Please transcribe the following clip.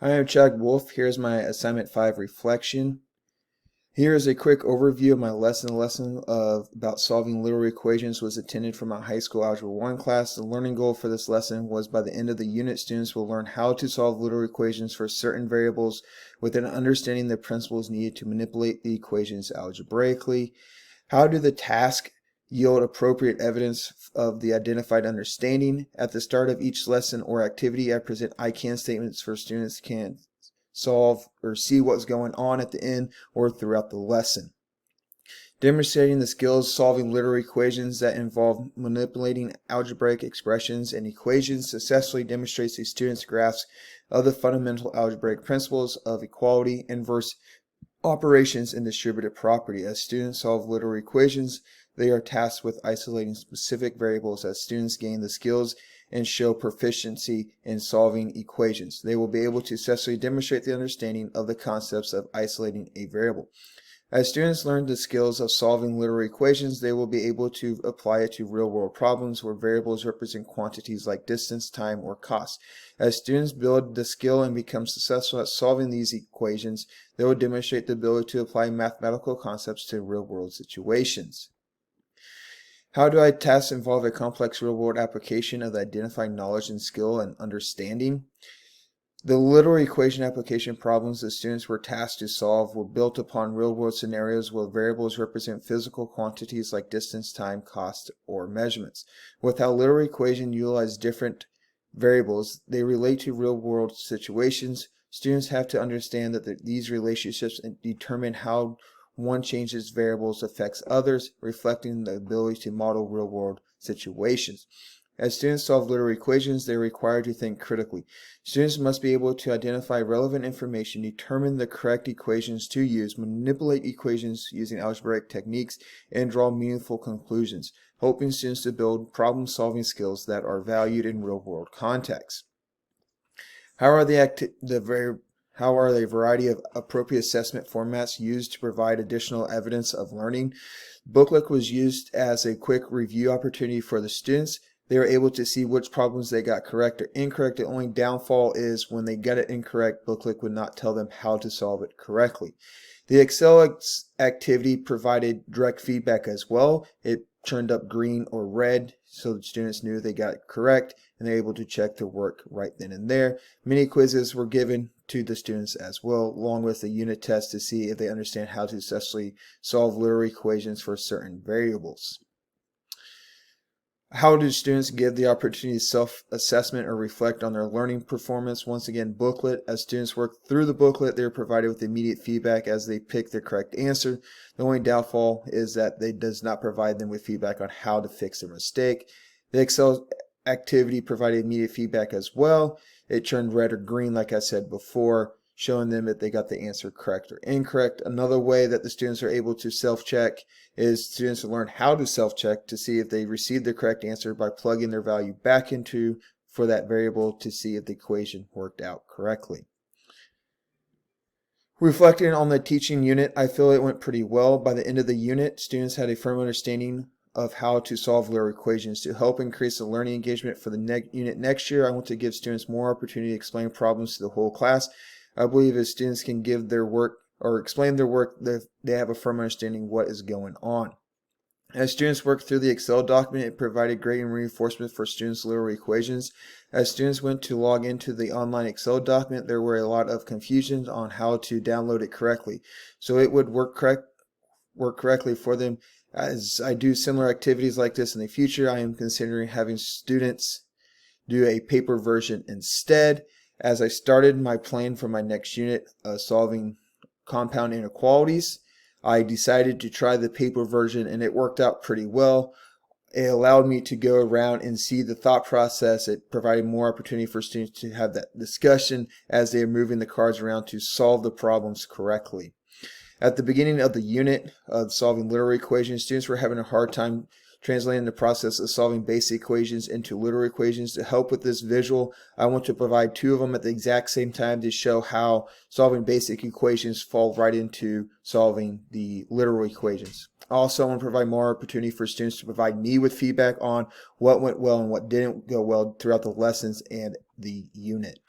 Hi, I'm Chad Wolf. Here's my Assignment 5 reflection. Here is a quick overview of my lesson. The lesson about solving literal equations was intended for my high school Algebra 1 class. The learning goal for this lesson was by the end of the unit, students will learn how to solve literal equations for certain variables within understanding the principles needed to manipulate the equations algebraically. How do the task yield appropriate evidence of the identified understanding? At the start of each lesson or activity, I present I can statements for students can solve or see what's going on at the end or throughout the lesson. Demonstrating the skills solving literal equations that involve manipulating algebraic expressions and equations successfully demonstrates a student's grasp of the fundamental algebraic principles of equality, inverse operations, and distributive property. As students solve literal equations, they are tasked with isolating specific variables. As students gain the skills and show proficiency in solving equations, they will be able to successfully demonstrate the understanding of the concepts of isolating a variable. As students learn the skills of solving literal equations, they will be able to apply it to real-world problems where variables represent quantities like distance, time, or cost. As students build the skill and become successful at solving these equations, they will demonstrate the ability to apply mathematical concepts to real-world situations. How do I tasks involve a complex real-world application of the identified knowledge and skill and understanding? The literal equation application problems that students were tasked to solve were built upon real-world scenarios where variables represent physical quantities like distance, time, cost, or measurements. With how literal equations utilize different variables, they relate to real-world situations. Students have to understand that these relationships determine how one change's variables affects others, reflecting the ability to model real-world situations. As students solve literal equations, they are required to think critically. Students must be able to identify relevant information, determine the correct equations to use, manipulate equations using algebraic techniques, and draw meaningful conclusions, helping students to build problem-solving skills that are valued in real-world contexts. How are the variety of appropriate assessment formats used to provide additional evidence of learning? Booklet was used as a quick review opportunity for the students. They were able to see which problems they got correct or incorrect. The only downfall is when they got it incorrect, Booklet would not tell them how to solve it correctly. The Excel activity provided direct feedback as well. It turned up green or red so the students knew they got it correct and they're able to check their work right then and there. Mini quizzes were given to the students as well, along with a unit test to see if they understand how to successfully solve literal equations for certain variables. How do students give the opportunity to self-assessment or reflect on their learning performance? Once again, Booklet. As students work through the booklet, they are provided with immediate feedback as they pick the correct answer. The only downfall is that it does not provide them with feedback on how to fix their mistake. The Excel activity provided immediate feedback as well. It turned red or green, like I said before, showing them if they got the answer correct or incorrect. Another way that the students are able to self-check is students learn how to self-check to see if they received the correct answer by plugging their value back into for that variable to see if the equation worked out correctly. Reflecting on the teaching unit, I feel it went pretty well. By the end of the unit, students had a firm understanding of how to solve literal equations. To help increase the learning engagement for the unit next year, I want to give students more opportunity to explain problems to the whole class. I believe if students can give their work or explain their work, they have a firm understanding what is going on. As students worked through the Excel document, it provided great reinforcement for students' literal equations. As students went to log into the online Excel document, there were a lot of confusion on how to download it correctly. So it would work correctly for them. As I do similar activities like this in the future, I am considering having students do a paper version instead. As I started my plan for my next unit, solving compound inequalities, I decided to try the paper version and it worked out pretty well. It allowed me to go around and see the thought process. It provided more opportunity for students to have that discussion as they are moving the cards around to solve the problems correctly. At the beginning of the unit of solving literal equations, students were having a hard time translating the process of solving basic equations into literal equations. To help with this visual, I want to provide two of them at the exact same time to show how solving basic equations fall right into solving the literal equations. Also, I want to provide more opportunity for students to provide me with feedback on what went well and what didn't go well throughout the lessons and the unit.